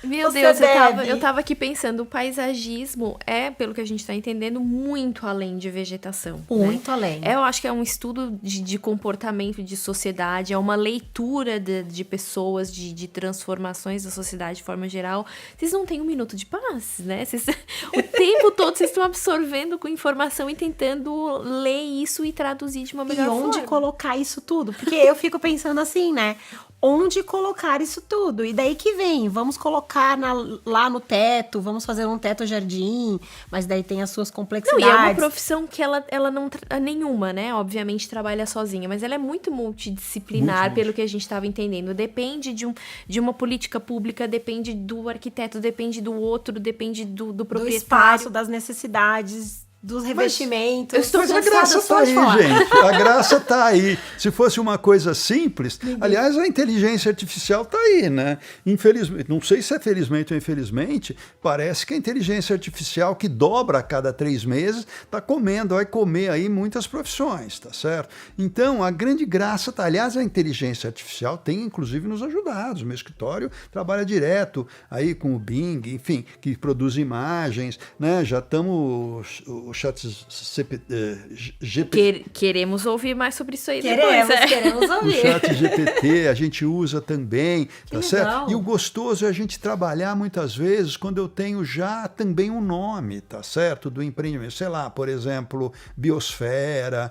Meu você Deus, deve. eu tava aqui pensando, o paisagismo é, pelo que a gente tá entendendo, muito além de vegetação. Muito né? além. Eu acho que é um estudo de comportamento de sociedade, é uma leitura de pessoas, de transformações da sociedade de forma geral. Vocês não têm um minuto de paz, né? O tempo todo vocês estão absorvendo com informação e tentando ler isso e traduzir de uma melhor forma. E onde colocar isso tudo? Porque eu fico pensando assim, né? Onde colocar isso tudo? E daí que vem, vamos colocar lá no teto, vamos fazer um teto-jardim, mas daí tem as suas complexidades. Não, e é uma profissão que ela não... Nenhuma, né? Obviamente trabalha sozinha, mas ela é muito multidisciplinar, pelo que a gente estava entendendo. Depende de uma política pública, depende do arquiteto, depende do outro, depende do proprietário. Do espaço, das necessidades, dos revestimentos. Eu estou Mas a graça tá aí, gente. A graça tá aí. Se fosse uma coisa simples... Aliás, a inteligência artificial tá aí, né? Infelizmente, não sei se é felizmente ou infelizmente, parece que a inteligência artificial, que dobra a cada 3 meses, vai comer aí muitas profissões, tá certo? Então, a grande graça tá... Aliás, a inteligência artificial tem, inclusive, nos ajudado. O meu escritório trabalha direto aí com o Bing, enfim, que produz imagens, né? Já estamos... O chat GPT. Queremos ouvir mais sobre isso aí depois. Queremos ouvir. O chat GPT a gente usa também, tá legal. certo? E o gostoso é a gente trabalhar muitas vezes quando eu tenho já também um nome, tá certo? Do empreendimento. Sei lá, por exemplo, Biosfera.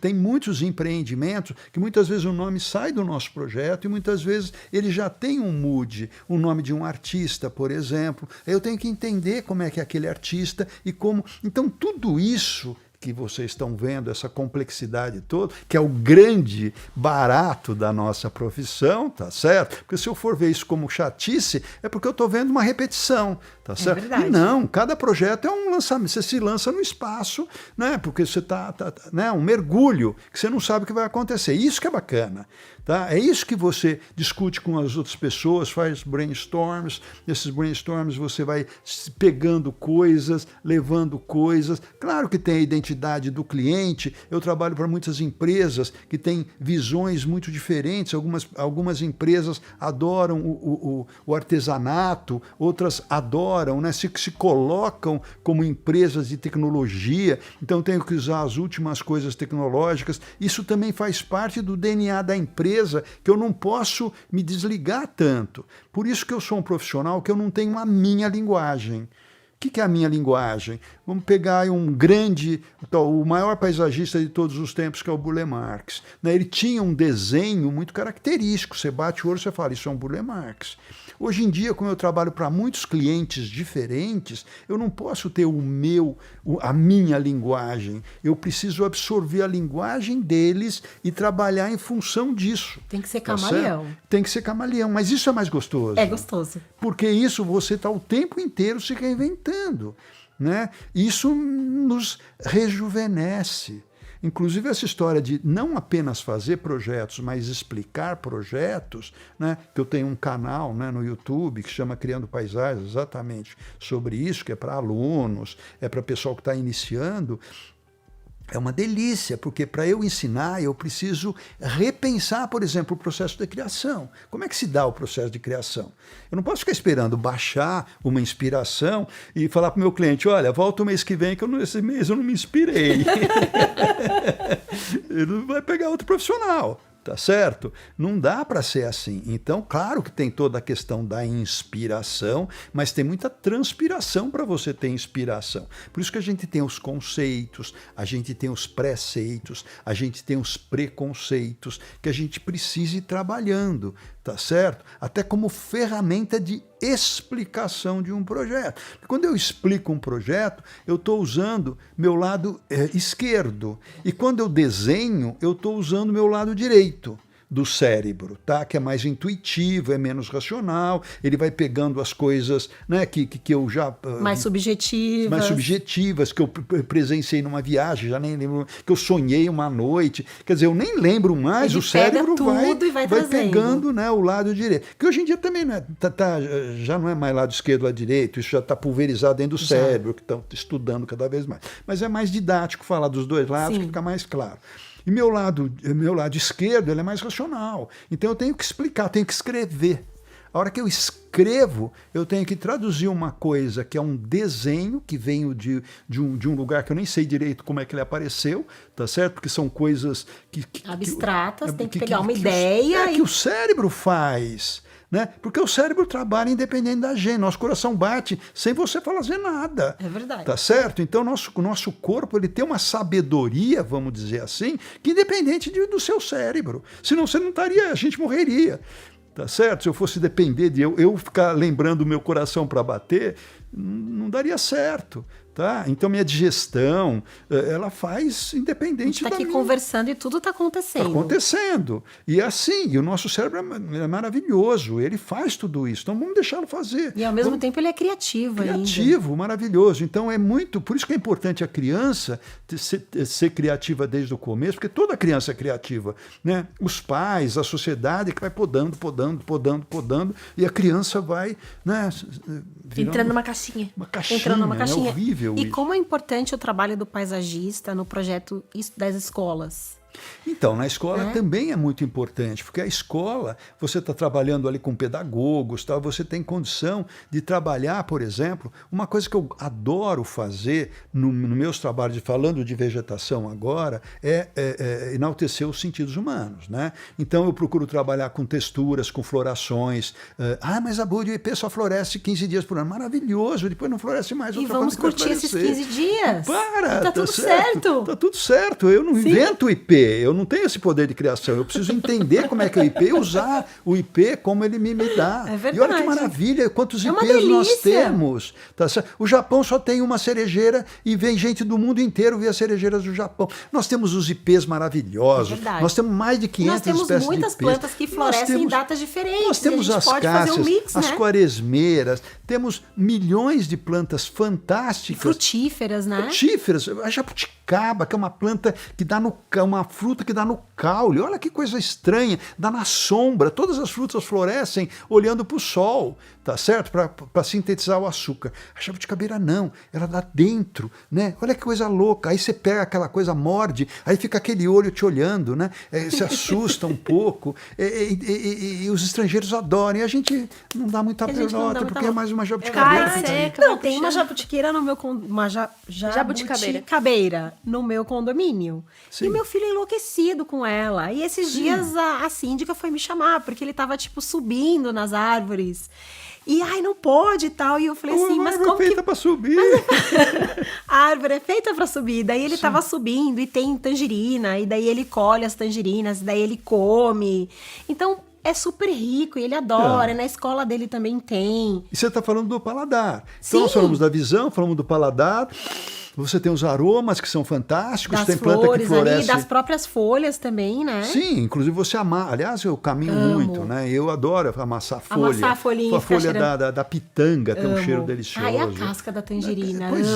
Tem muitos empreendimentos que muitas vezes o nome sai do nosso projeto e muitas vezes ele já tem um mood, o nome de um artista, por exemplo. Eu tenho que entender como é que é aquele artista e como... Então, tudo isso que vocês estão vendo, essa complexidade toda, que é o grande barato da nossa profissão, tá certo? Porque se eu for ver isso como chatice, é porque eu estou vendo uma repetição, tá certo? Verdade. E não, cada projeto é um lançamento, você se lança no espaço, né? Porque você né? Um mergulho, que você não sabe o que vai acontecer. Isso que é bacana. Tá? É isso que você discute com as outras pessoas, faz brainstorms, nesses brainstorms você vai pegando coisas, levando coisas. Claro que tem a identidade do cliente, eu trabalho para muitas empresas que têm visões muito diferentes, algumas empresas adoram o artesanato, outras adoram, né? se colocam como empresas de tecnologia, então tenho que usar as últimas coisas tecnológicas. Isso também faz parte do DNA da empresa, que eu não posso me desligar tanto. Por isso que eu sou um profissional que eu não tenho a minha linguagem. O que é a minha linguagem? Vamos pegar o maior paisagista de todos os tempos, que é o Burle Marx. Ele tinha um desenho muito característico. Você bate o olho e você fala, isso é um Burle Marx. Hoje em dia, como eu trabalho para muitos clientes diferentes, eu não posso ter a minha linguagem. Eu preciso absorver a linguagem deles e trabalhar em função disso. Tem que ser Tá camaleão. certo? Tem que ser camaleão, mas isso é mais gostoso. É gostoso. Porque isso você está o tempo inteiro se reinventando, né? Isso nos rejuvenesce. Inclusive essa história de não apenas fazer projetos, mas explicar projetos, né? Que eu tenho um canal, né, no YouTube que chama Criando Paisagens, exatamente sobre isso, que é para alunos, é para pessoal que está iniciando. É uma delícia, porque para eu ensinar eu preciso repensar, por exemplo, o processo de criação. Como é que se dá o processo de criação? Eu não posso ficar esperando baixar uma inspiração e falar para o meu cliente, olha, volta o mês que vem que esse mês eu não me inspirei. Ele vai pegar outro profissional. Tá certo? Não dá para ser assim. Então, claro que tem toda a questão da inspiração, mas tem muita transpiração para você ter inspiração. Por isso que a gente tem os conceitos, a gente tem os preceitos, a gente tem os preconceitos, que a gente precisa ir trabalhando, tá certo? Até como ferramenta de explicação de um projeto. Quando eu explico um projeto, eu estou usando meu lado esquerdo. E quando eu desenho, eu estou usando meu lado direito do cérebro, tá? Que é mais intuitivo, é menos racional, ele vai pegando as coisas, né, que eu já... Mais subjetivas. Mais subjetivas, que eu presenciei numa viagem, já nem lembro, que eu sonhei uma noite, quer dizer, eu nem lembro mais, ele o cérebro vai trazendo. Pegando, né, o lado direito. Que hoje em dia também, né, já não é mais lado esquerdo, lado direito, isso já está pulverizado dentro do cérebro, que estão estudando cada vez mais. Mas é mais didático falar dos dois lados, que fica mais claro. E meu lado esquerdo ele é mais racional. Então eu tenho que explicar, tenho que escrever. A hora que eu escrevo, eu tenho que traduzir uma coisa que é um desenho que veio de um lugar que eu nem sei direito como é que ele apareceu, tá certo? Porque são coisas abstratas, tem que pegar uma ideia que o cérebro faz. Né? Porque o cérebro trabalha independente da gente, nosso coração bate sem você fazer nada. É verdade. Tá certo? Então o nosso corpo ele tem uma sabedoria, vamos dizer assim, que independente do seu cérebro. Senão você não estaria, a gente morreria. Tá certo? Se eu fosse depender de eu ficar lembrando o meu coração para bater, não daria certo. Tá? Então minha digestão, ela faz independente da minha. A gente está aqui conversando e tudo está acontecendo. Está acontecendo. E assim, e o nosso cérebro é maravilhoso, ele faz tudo isso. Então vamos deixá-lo fazer. E ao mesmo tempo ele é criativo ainda. Criativo, maravilhoso. Então é muito, por isso que é importante a criança ser criativa desde o começo, porque toda criança é criativa, né? Os pais, a sociedade que vai podando, e a criança vai, né, entrando numa caixinha. Entrando numa caixinha. É horrível. E como é importante o trabalho do paisagista no projeto das escolas? Então, na escola também é muito importante, porque a escola, você está trabalhando ali com pedagogos, tá? Você tem condição de trabalhar, por exemplo, uma coisa que eu adoro fazer no meus trabalhos, falando de vegetação agora, é enaltecer os sentidos humanos, né? Então eu procuro trabalhar com texturas, com florações. Mas a Búdio IP só floresce 15 dias por ano. Maravilhoso, depois não floresce mais. E vamos curtir esses 15 dias. Tá tudo certo. Tá tudo certo. Eu não invento o IP. Eu não tenho esse poder de criação. Eu preciso entender como é que é o IP e usar o IP como ele me dá. É verdade. E olha que maravilha, quantos IPs nós temos. Tá certo? O Japão só tem uma cerejeira e vem gente do mundo inteiro ver as cerejeiras do Japão. Nós temos os IPs maravilhosos. É verdade. Nós temos mais de 500 espécies de IPs. Nós temos muitas plantas que florescem em datas diferentes. Nós temos as cássias, as quaresmeiras, temos milhões de plantas fantásticas. Frutíferas, né? Frutíferas. A jabuticaba, que é uma planta que dá uma fruta que dá no caule. Olha que coisa estranha. Dá na sombra. Todas as frutas florescem olhando para o sol, tá certo? Para sintetizar o açúcar. A jabuticabeira não. Ela dá dentro, né? Olha que coisa louca. Aí você pega aquela coisa, morde, aí fica aquele olho te olhando, né? Se assusta um pouco. E os estrangeiros adoram. E a gente não dá muita pelota, porque é mais uma jabuticabeira. Não, tem uma jabutiqueira no meu jabuticabeira no meu condomínio. Sim. E meu filho é enlouquecido com ela. E esses dias a síndica foi me chamar, porque ele tava, tipo, subindo nas árvores. E, não pode e tal. E eu falei assim, mas como é feita pra subir. A árvore é feita pra subir. Daí ele tava subindo e tem tangerina. E daí ele colhe as tangerinas, daí ele come. Então, é super rico e ele adora. Na escola dele também tem. E você tá falando do paladar. Sim. Então nós falamos da visão, falamos do paladar. Você tem os aromas que são fantásticos, das tem planta que floresce. Ali, das próprias folhas também, né? Sim, inclusive você amar. Aliás, eu caminho muito, né? Eu adoro amassar folha. Amassar a folhinha. A folha da pitanga tem um cheiro delicioso. E a casca da tangerina. Pois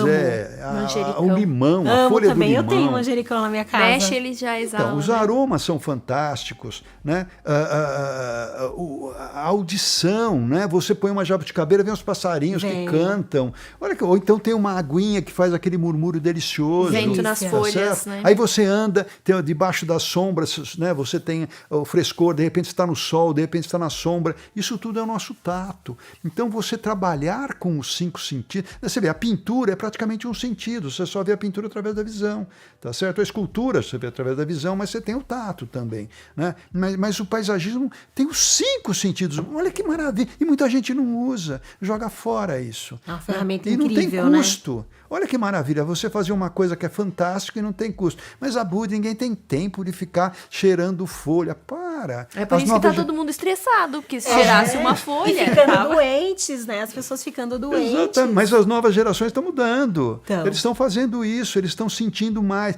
o limão, a folha também. do limão. Eu tenho manjericão na minha casa. Mexe, ele já exala. Então, os aromas são fantásticos, né? A audição, né? Você põe uma jabuticabeira, vem os passarinhos que cantam. Olha ou então tem uma aguinha que faz aquele murmúrio delicioso. Vento nas folhas, né? Aí você anda, debaixo das sombras, né? Você tem o frescor, de repente está no sol, de repente está na sombra. Isso tudo é o nosso tato. Então você trabalhar com os 5 sentidos. Você vê, a pintura é praticamente um sentido. Você só vê a pintura através da visão, tá certo? A escultura você vê através da visão, mas você tem o tato também, né? Mas o paisagismo tem os 5 sentidos. Olha que maravilha. E muita gente não usa, joga fora isso. É uma ferramenta incrível, não tem custo. Né? Olha que maravilha, você fazer uma coisa que é fantástica e não tem custo. Mas a Búdio, ninguém tem tempo de ficar cheirando folha. Para! É por isso que tá todo mundo estressado, porque se cheirasse uma folha... E ficando doentes, né? As pessoas ficando doentes. Exatamente, mas as novas gerações estão mudando. Então. Eles estão fazendo isso, eles estão sentindo mais.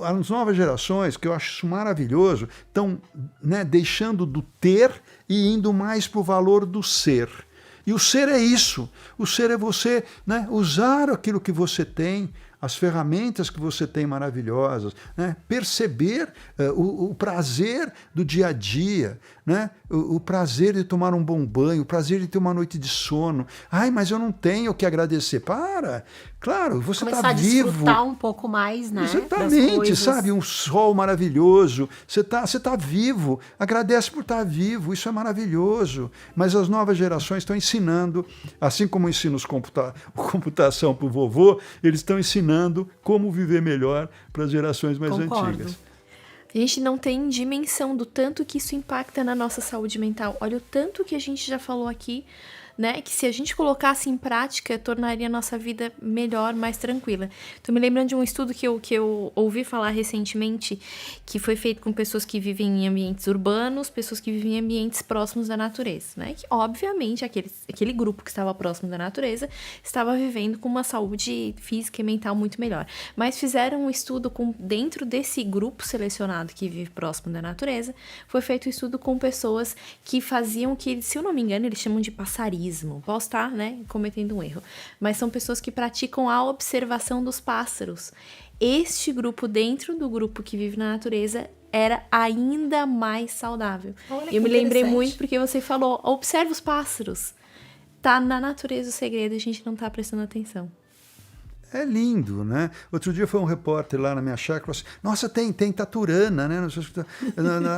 As novas gerações, que eu acho isso maravilhoso, estão, né, deixando do ter e indo mais para o valor do ser. E o ser é isso. O ser é você, né, usar aquilo que você tem as ferramentas que você tem maravilhosas, né? Perceber o prazer do dia a dia, né? O prazer de tomar um bom banho, o prazer de ter uma noite de sono. Ai, mas eu não tenho o que agradecer. Para! Claro, você está vivo. Começar a desfrutar um pouco mais, né? Exatamente, sabe? Um sol maravilhoso. Você tá vivo. Agradece por estar vivo. Isso é maravilhoso. Mas as novas gerações estão ensinando, assim como ensinam computação para o vovô, eles estão ensinando como viver melhor para as gerações mais antigas. A gente não tem dimensão do tanto que isso impacta na nossa saúde mental. Olha o tanto que a gente já falou aqui, né? Que se a gente colocasse em prática, tornaria a nossa vida melhor, mais tranquila. Tô me lembrando de um estudo que eu ouvi falar recentemente, que foi feito com pessoas que vivem em ambientes urbanos, pessoas que vivem em ambientes próximos da natureza, né? Que, obviamente, aquele grupo que estava próximo da natureza estava vivendo com uma saúde física e mental muito melhor. Mas fizeram um estudo dentro desse grupo selecionado que vive próximo da natureza, foi feito um estudo com pessoas que faziam que, se eu não me engano, eles chamam de passarinho. Posso estar, né, cometendo um erro. Mas são pessoas que praticam a observação dos pássaros. Este grupo, dentro do grupo que vive na natureza, era ainda mais saudável. Eu me lembrei muito porque você falou, observa os pássaros. Tá na natureza o segredo, a gente não tá prestando atenção. É lindo, né? Outro dia foi um repórter lá na minha chácara, falou assim, nossa, tem taturana, né?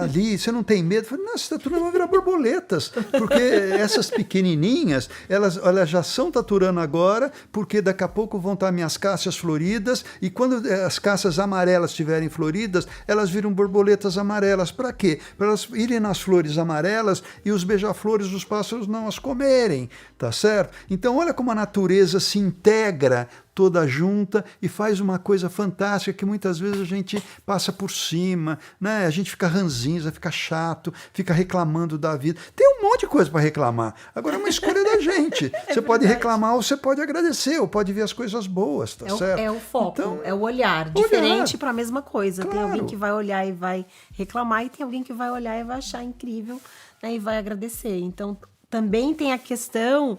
Ali, você não tem medo? Eu falei, nossa, taturana vão virar borboletas, porque essas pequenininhas, elas já são taturana agora, porque daqui a pouco vão estar minhas cássias floridas, e quando as cássias amarelas estiverem floridas, elas viram borboletas amarelas. Para quê? Para elas irem nas flores amarelas e os beija-flores dos pássaros não as comerem, tá certo? Então, olha como a natureza se integra toda junta e faz uma coisa fantástica que muitas vezes a gente passa por cima, né? A gente fica ranzinza, fica chato, fica reclamando da vida. Tem um monte de coisa para reclamar. Agora é uma escolha da gente. Você pode reclamar ou você pode agradecer, ou pode ver as coisas boas, tá certo? É o foco, então, é o olhar. Diferente para a mesma coisa. Claro. Tem alguém que vai olhar e vai reclamar e tem alguém que vai olhar e vai achar incrível, né? E vai agradecer. Então, também tem a questão...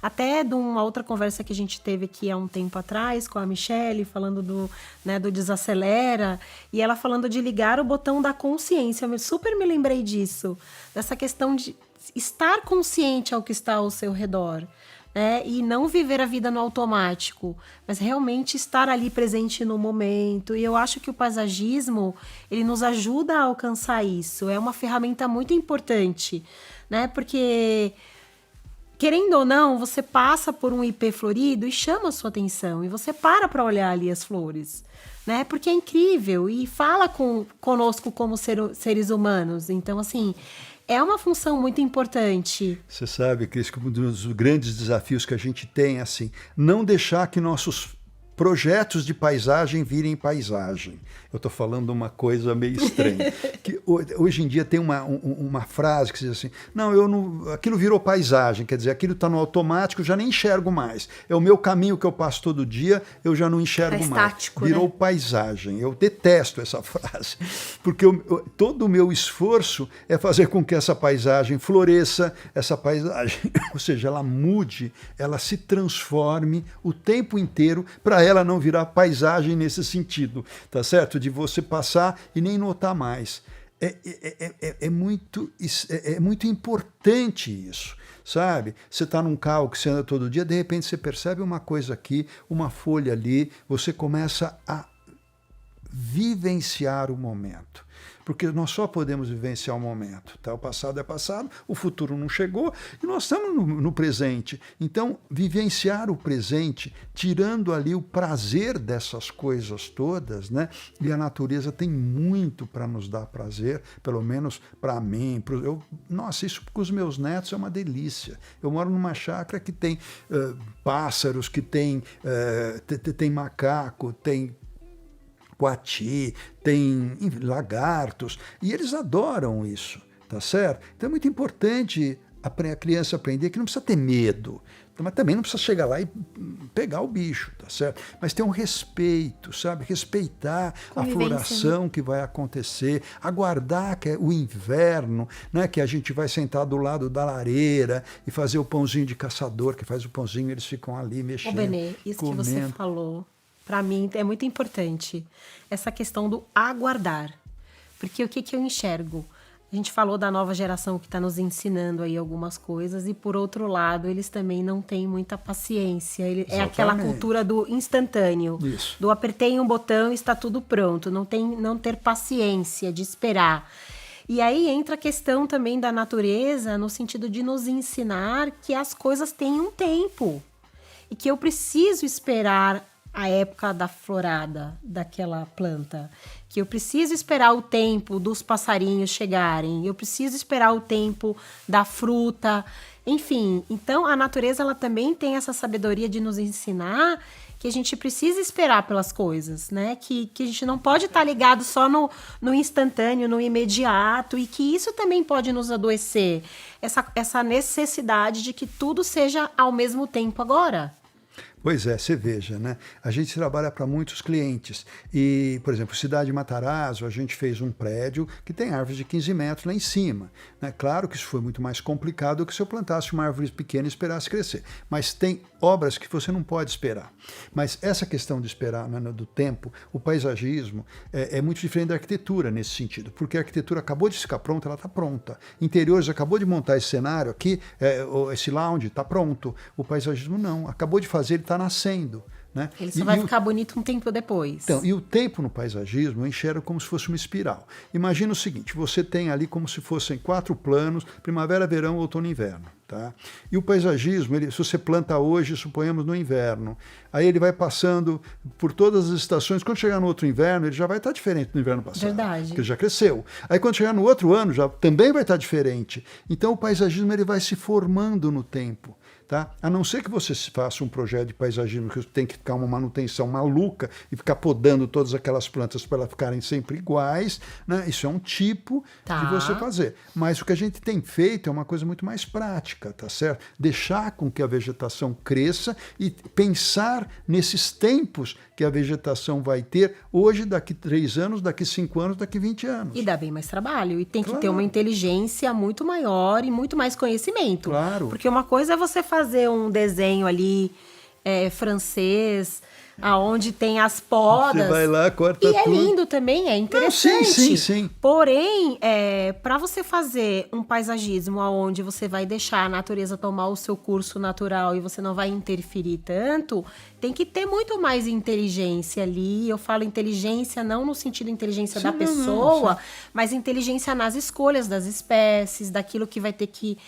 Até de uma outra conversa que a gente teve aqui há um tempo atrás com a Michelle, falando do desacelera, e ela falando de ligar o botão da consciência. Eu super me lembrei disso, dessa questão de estar consciente ao que está ao seu redor, né? E não viver a vida no automático, mas realmente estar ali presente no momento. E eu acho que o paisagismo, ele nos ajuda a alcançar isso. É uma ferramenta muito importante, né? Porque... querendo ou não, você passa por um ipê florido e chama a sua atenção. E você para olhar ali as flores, né? Porque é incrível e fala conosco como seres humanos. Então, assim, é uma função muito importante. Você sabe, Cris, que um dos grandes desafios que a gente tem é assim, não deixar que nossos projetos de paisagem virem paisagem. Eu estou falando uma coisa meio estranha. Que hoje em dia tem uma frase que diz assim, aquilo virou paisagem, quer dizer, aquilo está no automático, eu já nem enxergo mais. É o meu caminho que eu passo todo dia, eu já não enxergo mais. Estático, virou, né? Paisagem. Eu detesto essa frase, porque todo o meu esforço é fazer com que essa paisagem floresça, essa paisagem, ou seja, ela mude, ela se transforme o tempo inteiro para ela não virar paisagem nesse sentido, tá certo? De você passar e nem notar mais. É muito importante isso, sabe? Você está num carro que você anda todo dia, de repente você percebe uma coisa aqui, uma folha ali, você começa a vivenciar o momento. Porque nós só podemos vivenciar o momento. Tá? O passado é passado, o futuro não chegou e nós estamos no presente. Então, vivenciar o presente, tirando ali o prazer dessas coisas todas, né? E a natureza tem muito para nos dar prazer, pelo menos para mim. Nossa, isso com os meus netos é uma delícia. Eu moro numa chácara que tem pássaros, que tem macaco, tem coati, tem lagartos, e eles adoram isso, tá certo? Então é muito importante a criança aprender que não precisa ter medo, mas também não precisa chegar lá e pegar o bicho, tá certo? Mas ter um respeito, sabe? Respeitar a floração que vai acontecer, aguardar que é o inverno, né? Que a gente vai sentar do lado da lareira e fazer o pãozinho de caçador, que faz o pãozinho, eles ficam ali mexendo. Ô, Benê, isso comendo. Que você falou para mim é muito importante essa questão do aguardar. Porque o que eu enxergo? A gente falou da nova geração que está nos ensinando aí algumas coisas e, por outro lado, eles também não têm muita paciência. É aquela cultura do instantâneo. Isso. Do apertei um botão e está tudo pronto. Não ter paciência de esperar. E aí entra a questão também da natureza no sentido de nos ensinar que as coisas têm um tempo. E que eu preciso esperar a época da florada daquela planta, que eu preciso esperar o tempo dos passarinhos chegarem, eu preciso esperar o tempo da fruta, enfim. Então, a natureza ela também tem essa sabedoria de nos ensinar que a gente precisa esperar pelas coisas, né? Que a gente não pode estar ligado só no instantâneo, no imediato, e que isso também pode nos adoecer. Essa necessidade de que tudo seja ao mesmo tempo agora. Pois é, você veja, né? A gente trabalha para muitos clientes e, por exemplo, Cidade Matarazzo, a gente fez um prédio que tem árvores de 15 metros lá em cima, né? Claro que isso foi muito mais complicado do que se eu plantasse uma árvore pequena e esperasse crescer, mas tem obras que você não pode esperar. Mas essa questão de esperar, né, do tempo, o paisagismo é muito diferente da arquitetura nesse sentido, porque a arquitetura acabou de ficar pronta, ela está pronta. Interiores acabou de montar esse cenário aqui, esse lounge está pronto. O paisagismo não, acabou de fazer, ele está nascendo. Né? Ele só vai ficar bonito um tempo depois. Então, e o tempo no paisagismo eu enxergo como se fosse uma espiral. Imagina o seguinte, você tem ali como se fossem 4 planos, primavera, verão, outono e inverno. Tá? E o paisagismo, se você planta hoje, suponhamos no inverno, aí ele vai passando por todas as estações, quando chegar no outro inverno, ele já vai estar diferente do inverno passado. Verdade. Porque ele já cresceu. Aí quando chegar no outro ano, já também vai estar diferente. Então o paisagismo ele vai se formando no tempo. Tá? A não ser que você faça um projeto de paisagismo que tem que ficar uma manutenção maluca e ficar podando todas aquelas plantas para elas ficarem sempre iguais, né? Isso é um tipo de você fazer. Mas o que a gente tem feito é uma coisa muito mais prática, tá certo? Deixar com que a vegetação cresça e pensar nesses tempos que a vegetação vai ter hoje, daqui 3 anos, daqui 5 anos, daqui 20 anos. E dá bem mais trabalho. E tem que ter uma inteligência muito maior e muito mais conhecimento. Claro. Porque uma coisa é você fazer um desenho ali francês, aonde tem as podas. Você vai lá, corta e tudo. É lindo também, é interessante. Não, sim. Porém, para você fazer um paisagismo aonde você vai deixar a natureza tomar o seu curso natural e você não vai interferir tanto, tem que ter muito mais inteligência ali. Eu falo inteligência não no sentido inteligência da pessoa, mas inteligência nas escolhas das espécies, daquilo que vai ter que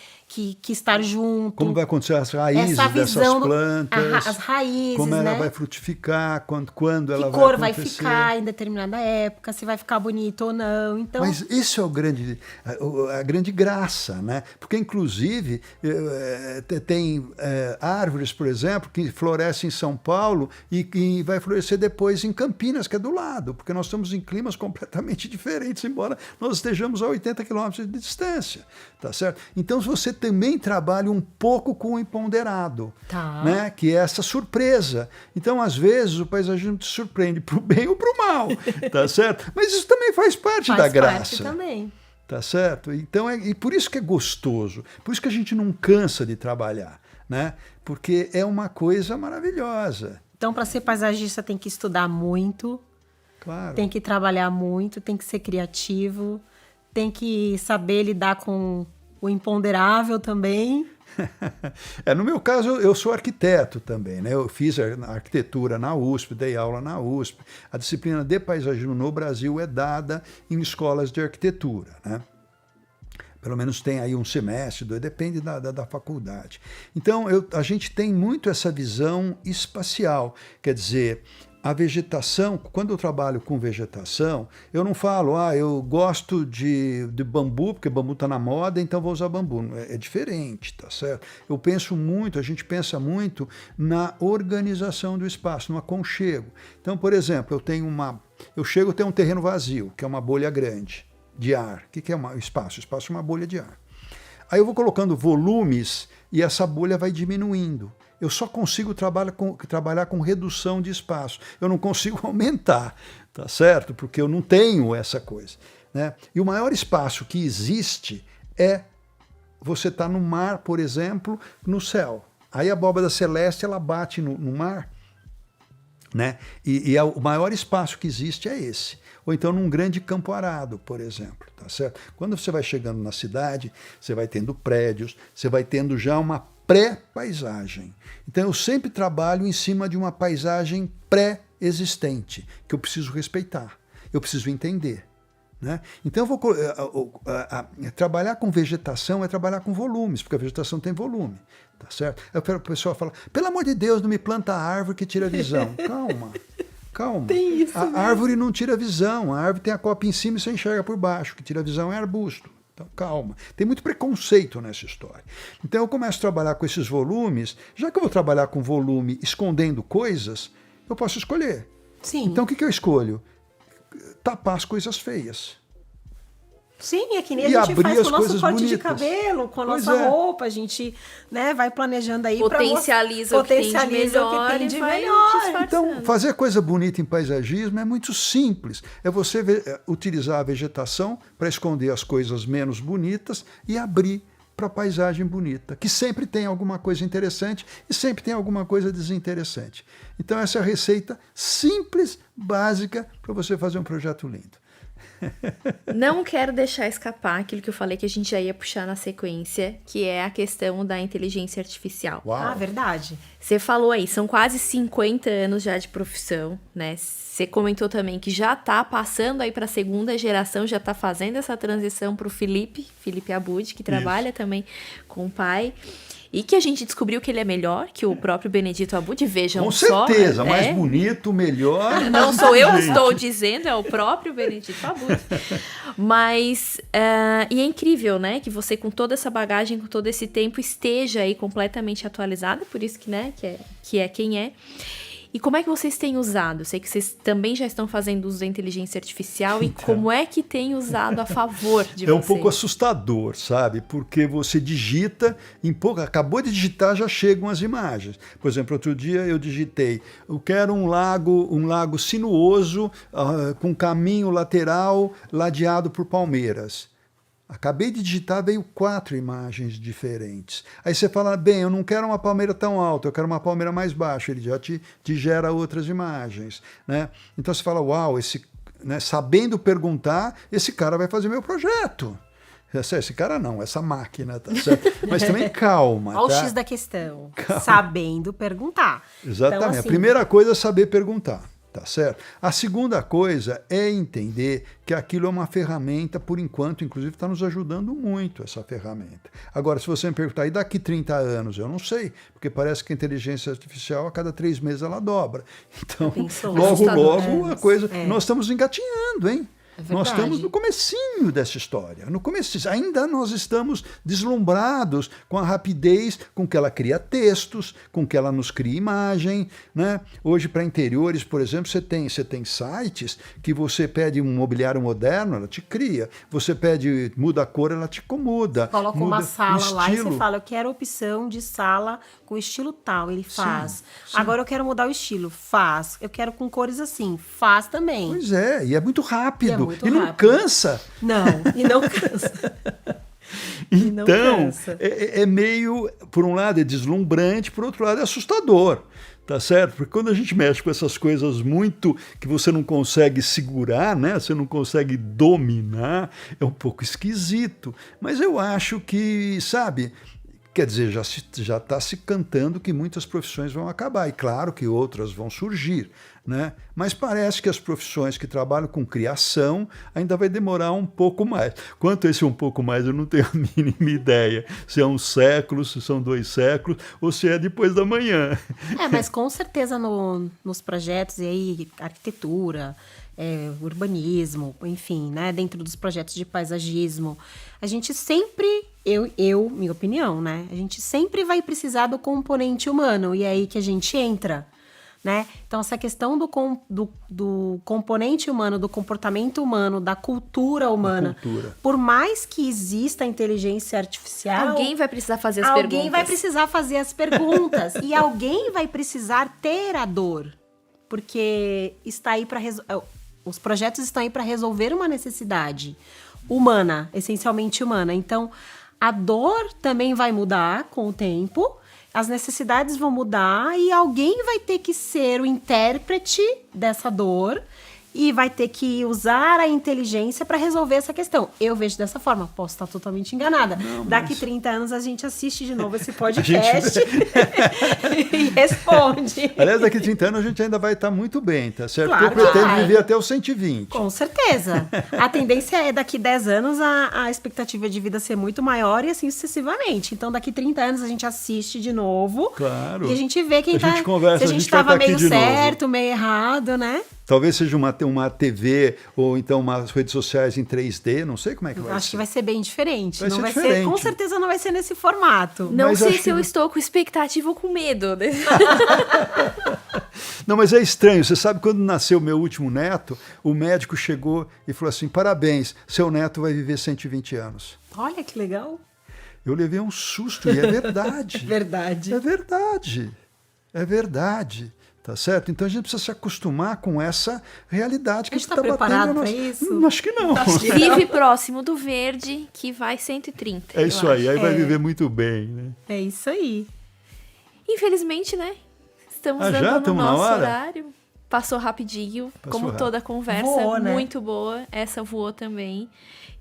estar junto. Como vai acontecer as raízes dessas plantas. As raízes, como ela né? vai frutificar, quando ela vai acontecer. Que cor vai ficar em determinada época, se vai ficar bonito ou não. Então... Mas isso é a grande graça, né? Porque, inclusive, tem árvores, por exemplo, que florescem em São Paulo e vai florescer depois em Campinas, que é do lado, porque nós estamos em climas completamente diferentes, embora nós estejamos a 80 quilômetros de distância, tá certo? Então, você também trabalha um pouco com o imponderado, né? Que é essa surpresa. Então, às vezes, o paisagismo te surpreende para o bem ou para o mal, tá certo? Mas isso também faz parte da graça. Faz parte também. Tá certo? Então, e por isso que é gostoso, por isso que a gente não cansa de trabalhar, né? Porque é uma coisa maravilhosa. Então, para ser paisagista, tem que estudar muito, claro. Tem que trabalhar muito, tem que ser criativo, tem que saber lidar com o imponderável também. No meu caso, eu sou arquiteto também, né? Eu fiz a arquitetura na USP, dei aula na USP. A disciplina de paisagismo no Brasil é dada em escolas de arquitetura, né? Pelo menos tem aí um semestre, depende da faculdade. Então, a gente tem muito essa visão espacial, quer dizer, a vegetação, quando eu trabalho com vegetação, eu não falo, eu gosto de bambu, porque bambu está na moda, então vou usar bambu. É diferente, tá certo? A gente pensa muito na organização do espaço, no aconchego. Então, por exemplo, eu tenho um terreno vazio, que é uma bolha grande de ar. O que é espaço? Espaço é uma bolha de ar. Aí eu vou colocando volumes e essa bolha vai diminuindo. Eu só consigo trabalhar com redução de espaço. Eu não consigo aumentar, tá certo? Porque eu não tenho essa coisa, né? E o maior espaço que existe é você estar no mar, por exemplo, no céu. Aí a abóbora celeste ela bate no mar. né? O maior espaço que existe é esse. Ou então num grande campo arado, por exemplo, tá certo? Quando você vai chegando na cidade, você vai tendo prédios, você vai tendo já uma pré-paisagem. Então eu sempre trabalho em cima de uma paisagem pré-existente, que eu preciso respeitar, eu preciso entender. Né? Então, trabalhar com vegetação é trabalhar com volumes, porque a vegetação tem volume, tá certo? O pessoal fala, pelo amor de Deus, não me planta a árvore que tira a visão. Calma. Tem isso mesmo. A árvore não tira a visão, a árvore tem a copa em cima e você enxerga por baixo, o que tira a visão é arbusto. Então, calma. Tem muito preconceito nessa história. Então, eu começo a trabalhar com esses volumes, já que eu vou trabalhar com volume escondendo coisas, eu posso escolher. Sim. Então, o que eu escolho? Tapar as coisas feias. Sim, é que nem E a gente abrir faz as com o nosso coisas corte de bonitas. cabelo, com a Pois nossa é. roupa, a gente, né, vai planejando aí Potencializa o que tem de melhor e vai disfarçando. Então, fazer coisa bonita em paisagismo é muito simples. É você utilizar a vegetação para esconder as coisas menos bonitas e abrir para a paisagem bonita, que sempre tem alguma coisa interessante e sempre tem alguma coisa desinteressante. Então, essa é a receita simples, básica, para você fazer um projeto lindo. Não quero deixar escapar aquilo que eu falei que a gente já ia puxar na sequência, que é a questão da inteligência artificial. Uau. Ah, verdade. Você falou aí, são quase 50 anos já de profissão, né? Você comentou também que já tá passando aí para a segunda geração, já tá fazendo essa transição para o Felipe Abud, que trabalha também com o pai. E que a gente descobriu que ele é melhor que o próprio Benedito Abud, vejam Com só. certeza, né? mais bonito, melhor. Não sou eu que estou dizendo, é o próprio Benedito Abud. Mas, e é incrível, né, que você com toda essa bagagem, com todo esse tempo, esteja aí completamente atualizada, por isso que, né, que é quem é. E como é que vocês têm usado? Sei que vocês também já estão fazendo uso da inteligência artificial. E como é que tem usado a favor de vocês? É um pouco assustador, sabe? Porque você digita, acabou de digitar, já chegam as imagens. Por exemplo, outro dia eu digitei, eu quero um lago sinuoso, com caminho lateral ladeado por palmeiras. Acabei de digitar, veio 4 imagens diferentes. Aí você fala, bem, eu não quero uma palmeira tão alta, eu quero uma palmeira mais baixa. Ele já te gera outras imagens. Né? Então você fala, uau, né, sabendo perguntar, esse cara vai fazer meu projeto. Esse cara não, essa máquina, tá certo? Mas também calma. Olha tá? o X da questão. Calma. Sabendo perguntar. Exatamente. Então, assim, a primeira coisa é saber perguntar. Tá certo? A segunda coisa é entender que aquilo é uma ferramenta, por enquanto, inclusive está nos ajudando muito essa ferramenta. Agora, se você me perguntar, e daqui 30 anos? Eu não sei, porque parece que a inteligência artificial, a cada 3 meses, ela dobra. Então, logo a coisa... Nós estamos engatinhando, hein? Nós estamos no comecinho dessa história. No começo, ainda nós estamos deslumbrados com a rapidez com que ela cria textos, com que ela nos cria imagem. Né? Hoje, para interiores, por exemplo, você tem sites que você pede um mobiliário moderno, ela te cria. Você pede, muda a cor, ela te muda. Coloca uma sala lá e você fala, eu quero a opção de sala com estilo tal, ele faz. Sim. Agora eu quero mudar o estilo, faz. Eu quero com cores assim, faz também. Pois é, e é muito rápido. E não cansa. Não, e não cansa. Então, é meio, por um lado é deslumbrante, por outro lado é assustador. Tá certo? Porque quando a gente mexe com essas coisas muito que você não consegue segurar, né? Você não consegue dominar, é um pouco esquisito. Mas eu acho que, sabe... Quer dizer, já está se cantando que muitas profissões vão acabar, e claro que outras vão surgir, né? Mas parece que as profissões que trabalham com criação ainda vai demorar um pouco mais. Quanto a esse um pouco mais, eu não tenho a mínima ideia. Se é um século, se são 2 séculos, ou se é depois da manhã. Mas com certeza nos projetos, e aí arquitetura... urbanismo, enfim, né, dentro dos projetos de paisagismo, a gente sempre, minha opinião, né, a gente sempre vai precisar do componente humano, e é aí que a gente entra, né, então essa questão do componente humano, do comportamento humano, da cultura humana, por mais que exista a inteligência artificial... Alguém vai precisar fazer as perguntas. Alguém vai precisar fazer as perguntas, e alguém vai precisar ter a dor, porque está aí para os projetos estão aí para resolver uma necessidade humana, essencialmente humana. Então, a dor também vai mudar com o tempo as necessidades vão mudar e alguém vai ter que ser o intérprete dessa dor e vai ter que usar a inteligência para resolver essa questão. Eu vejo dessa forma, posso estar totalmente enganada. Daqui 30 anos a gente assiste de novo esse podcast e responde. Aliás, daqui 30 anos a gente ainda vai estar muito bem, tá certo? Claro Porque eu pretendo vai. viver até os 120. Com certeza. A tendência é daqui 10 anos a expectativa de vida ser muito maior e assim sucessivamente. Então daqui 30 anos a gente assiste de novo. Claro. E a gente vê quem A tá. gente conversa, se a a gente gente vai estava estar aqui meio de novo. certo, meio errado, né? Talvez seja uma TV ou então umas redes sociais em 3D, não sei como é que vai ser. Acho que vai ser bem diferente. Vai Não ser vai diferente. com certeza não vai ser nesse formato. Não Mas sei acho se que eu não. estou com expectativa ou com medo. Né? Não, mas é estranho. Você sabe, quando nasceu meu último neto, o médico chegou e falou assim, parabéns, seu neto vai viver 120 anos. Olha que legal. Eu levei um susto, e é verdade. Verdade. É verdade. É verdade. Tá certo? Então a gente precisa se acostumar com essa realidade que A gente tá está preparado batendo. pra isso? Acho que não. Acho que Vive próximo do verde, que vai 130. É isso aí, aí vai É. viver muito bem, né? É isso aí. Infelizmente, né? Estamos Ah, já? dando no Tamo na nosso hora? horário. Passou rapidinho, Passou como rápido. toda a conversa, Voou, né? muito boa. Essa voou também.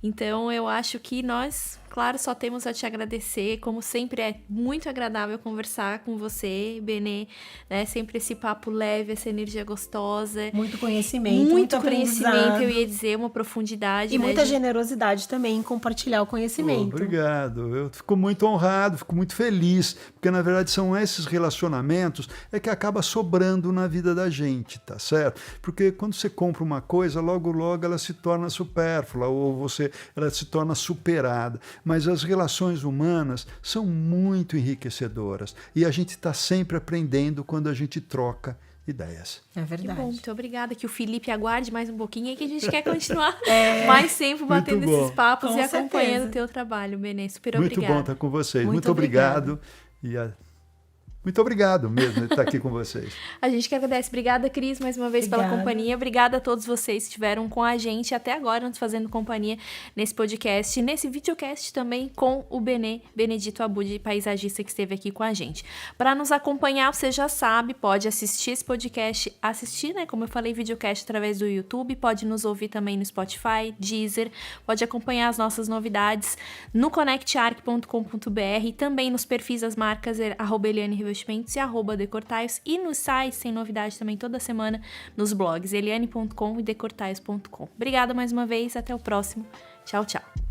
Então, eu acho que nós, claro, só temos a te agradecer. Como sempre, é muito agradável conversar com você, Benê, né? Sempre esse papo leve, essa energia gostosa. Muito conhecimento, Muito aprendizado. conhecimento, eu ia dizer, uma profundidade. E né, muita de- generosidade também em compartilhar o conhecimento. Obrigado. Eu fico muito honrado, fico muito feliz, porque na verdade são esses relacionamentos que acaba sobrando na vida da gente, tá certo? Porque quando você compra uma coisa, logo ela se torna supérflua ou ela se torna superada. Mas as relações humanas são muito enriquecedoras e a gente está sempre aprendendo quando a gente troca ideias. É Que verdade. bom, muito obrigada. Que o Felipe aguarde mais um pouquinho aí, que a gente quer continuar mais tempo batendo bom. esses papos Com e acompanhando certeza. o teu trabalho, Benê. Super Muito obrigada. bom estar com vocês. Muito Muito obrigado. Muito obrigado mesmo de estar aqui com vocês. A gente que agradece. Obrigada, Cris, mais uma vez pela Obrigada. companhia. Obrigada a todos vocês que estiveram com a gente até agora, nos fazendo companhia nesse podcast, nesse videocast também com o Benedito Abud, paisagista, que esteve aqui com a gente. Para nos acompanhar, você já sabe, pode assistir esse podcast, né? Como eu falei, videocast através do YouTube, pode nos ouvir também no Spotify, Deezer, pode acompanhar as nossas novidades no conectarc.com.br e também nos perfis das marcas @Eliane Revestimentos e @Decortaios e nos sites, tem novidade também toda semana nos blogs eliane.com e decortaios.com. Obrigada mais uma vez, até o próximo. Tchau, tchau.